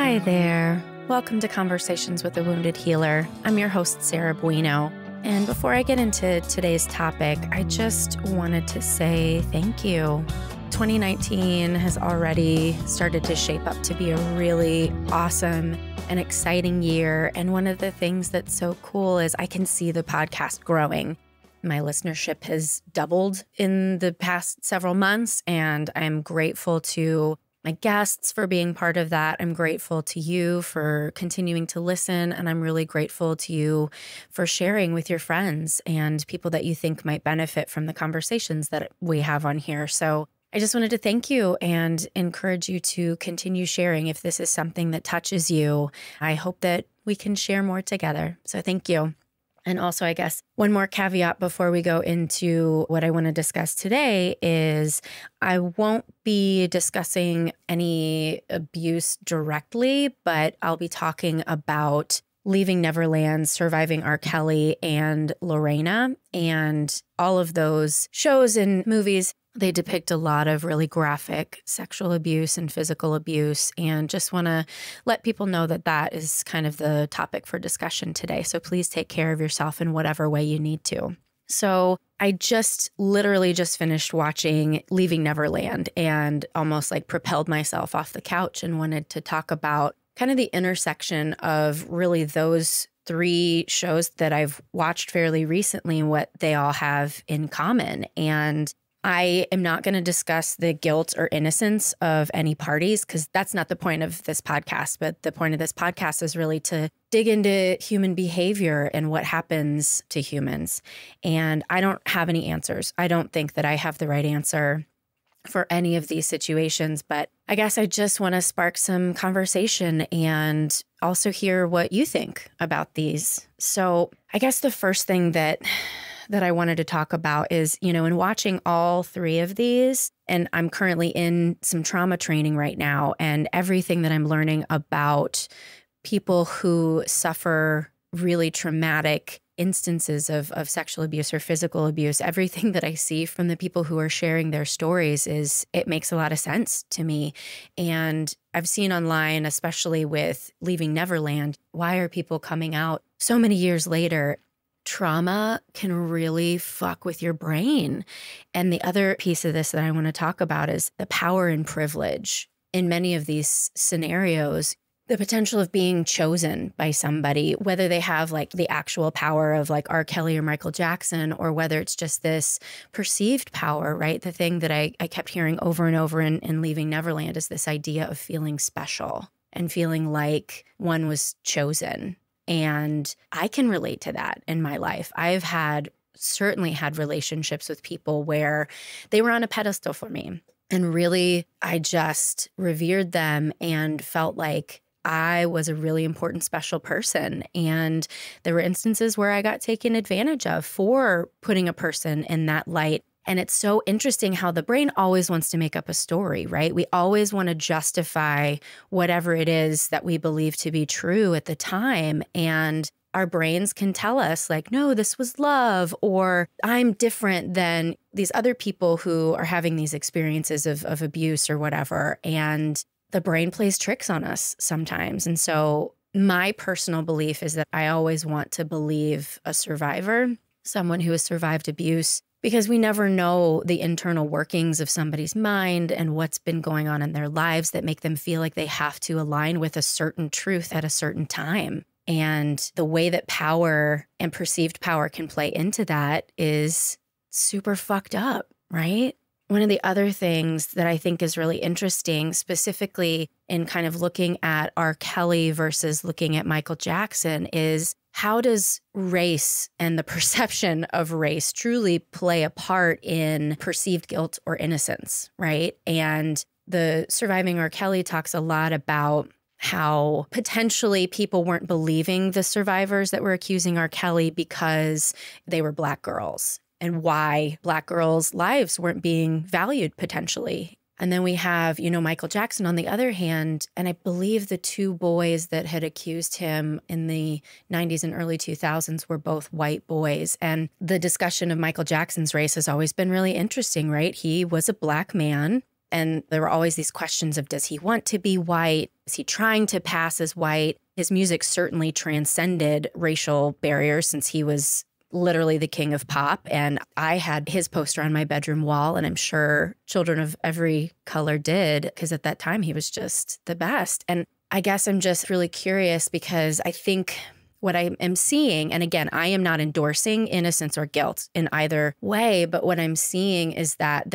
Hi there. Welcome to Conversations with a Wounded Healer. I'm your host, Sarah Bueno. And before I get into today's topic, I just wanted to say thank you. 2019 has already started to shape up to be a really awesome and exciting year. And one of the things that's so cool is I can see the podcast growing. My listenership has doubled in the past several months, and I'm grateful to my guests for being part of that. I'm grateful to you for continuing to listen, and I'm really grateful to you for sharing with your friends and people that you think might benefit from the conversations that we have on here. So I just wanted to thank you and encourage you to continue sharing if this is something that touches you. I hope that we can share more together. So thank you. And also, I guess one more caveat before we go into what I want to discuss today is I won't be discussing any abuse directly, but I'll be talking about Leaving Neverland, Surviving R. Kelly, and Lorena. And all of those shows and movies, they depict a lot of really graphic sexual abuse and physical abuse, and just want to let people know that that is kind of the topic for discussion today. So please take care of yourself in whatever way you need to. So I literally just finished watching Leaving Neverland and almost like propelled myself off the couch and wanted to talk about kind of the intersection of really those three shows that I've watched fairly recently, what they all have in common. And I am not going to discuss the guilt or innocence of any parties because that's not the point of this podcast. But the point of this podcast is really to dig into human behavior and what happens to humans. And I don't have any answers. I don't think that I have the right answer for any of these situations, but I guess I just want to spark some conversation and also hear what you think about these. So I guess the first thing that I wanted to talk about is, in watching all three of these, and I'm currently in some trauma training right now, and everything that I'm learning about people who suffer really traumatic instances of sexual abuse or physical abuse, everything that I see from the people who are sharing their stories it makes a lot of sense to me. And I've seen online, especially with Leaving Neverland, why are people coming out so many years later? Trauma can really fuck with your brain. And the other piece of this that I want to talk about is the power and privilege. In many of these scenarios, the potential of being chosen by somebody, whether they have like the actual power of like R. Kelly or Michael Jackson, or whether it's just this perceived power, right? The thing that I kept hearing over and over in Leaving Neverland is this idea of feeling special and feeling like one was chosen. And I can relate to that in my life. I've certainly had relationships with people where they were on a pedestal for me. And really, I just revered them and felt like I was a really important, special person. And there were instances where I got taken advantage of for putting a person in that light. And it's so interesting how the brain always wants to make up a story, right? We always want to justify whatever it is that we believe to be true at the time. And our brains can tell us like, no, this was love, or I'm different than these other people who are having these experiences of abuse or whatever. And the brain plays tricks on us sometimes. And so my personal belief is that I always want to believe a survivor, someone who has survived abuse, because we never know the internal workings of somebody's mind and what's been going on in their lives that make them feel like they have to align with a certain truth at a certain time. And the way that power and perceived power can play into that is super fucked up, right? One of the other things that I think is really interesting, specifically in kind of looking at R. Kelly versus looking at Michael Jackson, is how does race and the perception of race truly play a part in perceived guilt or innocence, right? And the Surviving R. Kelly talks a lot about how potentially people weren't believing the survivors that were accusing R. Kelly because they were Black girls, and why Black girls' lives weren't being valued potentially. And then we have, Michael Jackson on the other hand, and I believe the two boys that had accused him in the 90s and early 2000s were both white boys. And the discussion of Michael Jackson's race has always been really interesting, right? He was a Black man And there were always these questions of, does he want to be white? Is he trying to pass as white? His music certainly transcended racial barriers since he was literally the king of pop. And I had his poster on my bedroom wall, and I'm sure children of every color did, because at that time he was just the best. And I guess I'm just really curious because I think what I am seeing, and again, I am not endorsing innocence or guilt in either way, but what I'm seeing is that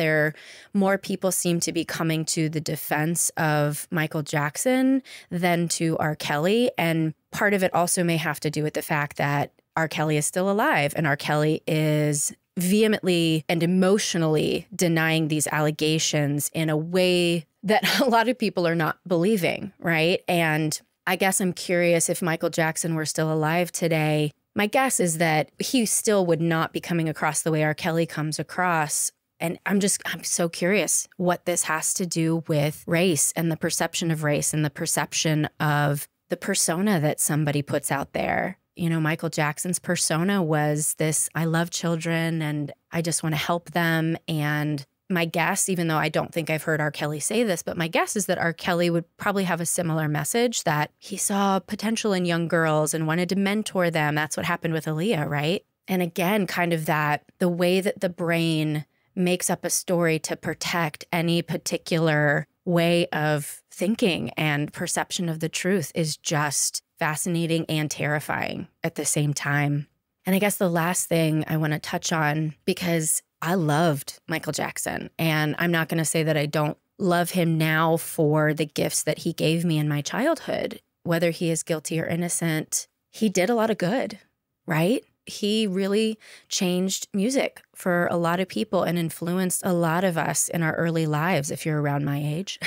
more people seem to be coming to the defense of Michael Jackson than to R. Kelly. And part of it also may have to do with the fact that R. Kelly is still alive, and R. Kelly is vehemently and emotionally denying these allegations in a way that a lot of people are not believing, right? And I guess I'm curious, if Michael Jackson were still alive today, my guess is that he still would not be coming across the way R. Kelly comes across. And I'm so curious what this has to do with race and the perception of race and the perception of the persona that somebody puts out there. You know, Michael Jackson's persona was this, I love children and I just want to help them. And my guess, even though I don't think I've heard R. Kelly say this, but my guess is that R. Kelly would probably have a similar message, that he saw potential in young girls and wanted to mentor them. That's what happened with Aaliyah, right? And again, kind of that, the way that the brain makes up a story to protect any particular way of thinking and perception of the truth is just fascinating and terrifying at the same time. And I guess the last thing I want to touch on, because I loved Michael Jackson, and I'm not going to say that I don't love him now for the gifts that he gave me in my childhood. Whether he is guilty or innocent, he did a lot of good, right? He really changed music for a lot of people and influenced a lot of us in our early lives, if you're around my age.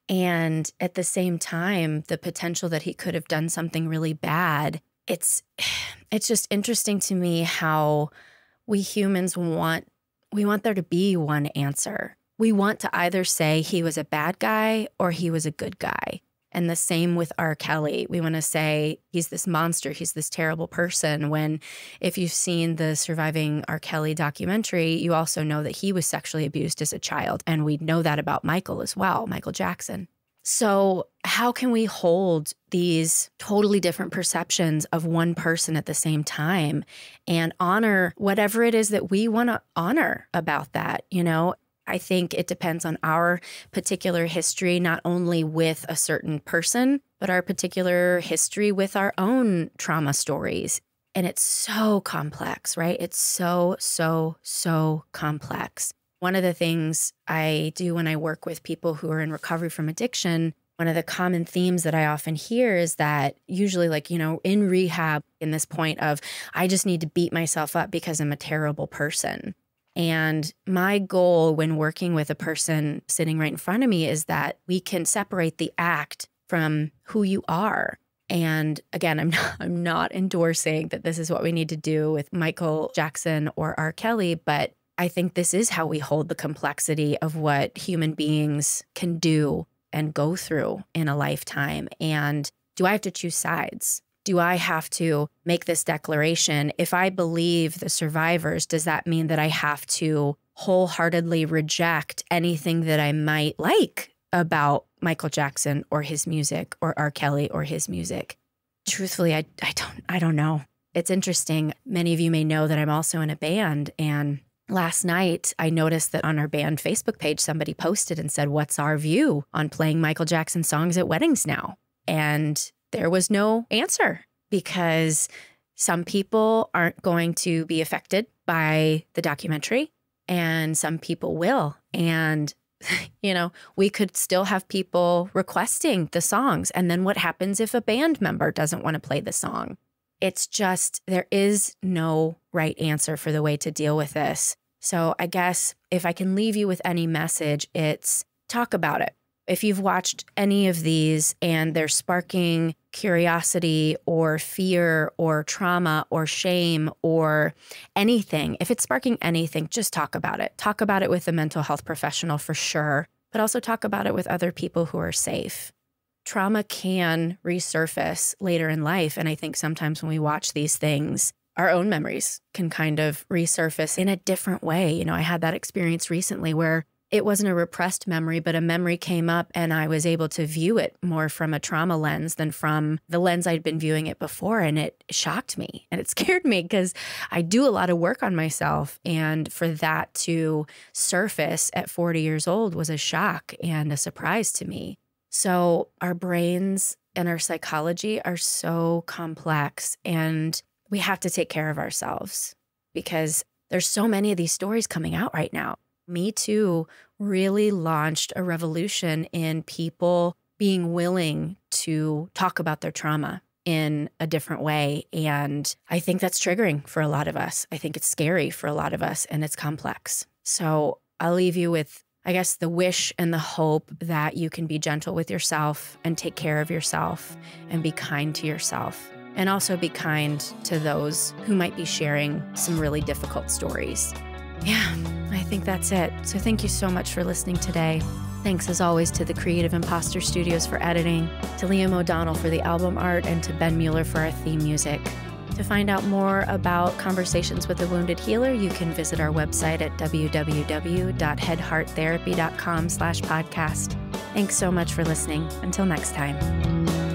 And at the same time, the potential that he could have done something really bad, it's just interesting to me how we humans want there to be one answer. We want to either say he was a bad guy or he was a good guy. And the same with R. Kelly. We want to say he's this monster, he's this terrible person, when if you've seen the Surviving R. Kelly documentary, you also know that he was sexually abused as a child. And we know that about Michael as well, Michael Jackson. So how can we hold these totally different perceptions of one person at the same time and honor whatever it is that we want to honor about that? You know, I think it depends on our particular history, not only with a certain person, but our particular history with our own trauma stories. And it's so complex, right? It's so complex. One of the things I do when I work with people who are in recovery from addiction, one of the common themes that I often hear is that usually, like, you know, in rehab, in this point of, I just need to beat myself up because I'm a terrible person. And my goal when working with a person sitting right in front of me is that we can separate the act from who you are. And again, I'm not endorsing that this is what we need to do with Michael Jackson or R. Kelly, but I think this is how we hold the complexity of what human beings can do and go through in a lifetime. And do I have to choose sides? Do I have to make this declaration? If I believe the survivors, does that mean that I have to wholeheartedly reject anything that I might like about Michael Jackson or his music, or R. Kelly or his music? Truthfully, I don't know. It's interesting. Many of you may know that I'm also in a band, and last night, I noticed that on our band Facebook page, somebody posted and said, what's our view on playing Michael Jackson songs at weddings now? And there was no answer, because some people aren't going to be affected by the documentary and some people will. And, you know, we could still have people requesting the songs. And then what happens if a band member doesn't want to play the song? It's just, there is no right answer for the way to deal with this. So I guess if I can leave you with any message, it's talk about it. If you've watched any of these and they're sparking curiosity or fear or trauma or shame or anything, if it's sparking anything, just talk about it. Talk about it with a mental health professional for sure, but also talk about it with other people who are safe. Trauma can resurface later in life. And I think sometimes when we watch these things, our own memories can kind of resurface in a different way. You know, I had that experience recently where it wasn't a repressed memory, but a memory came up and I was able to view it more from a trauma lens than from the lens I'd been viewing it before. And it shocked me and it scared me because I do a lot of work on myself. And for that to surface at 40 years old was a shock and a surprise to me. So our brains and our psychology are so complex, and we have to take care of ourselves because there's so many of these stories coming out right now. Me Too really launched a revolution in people being willing to talk about their trauma in a different way. And I think that's triggering for a lot of us. I think it's scary for a lot of us, and it's complex. So I'll leave you with, I guess, the wish and the hope that you can be gentle with yourself and take care of yourself and be kind to yourself. And also be kind to those who might be sharing some really difficult stories. Yeah, I think that's it. So thank you so much for listening today. Thanks as always to the Creative Imposter Studios for editing, to Liam O'Donnell for the album art, and to Ben Mueller for our theme music. To find out more about Conversations with a Wounded Healer, you can visit our website at www.headhearttherapy.com/podcast. Thanks so much for listening. Until next time.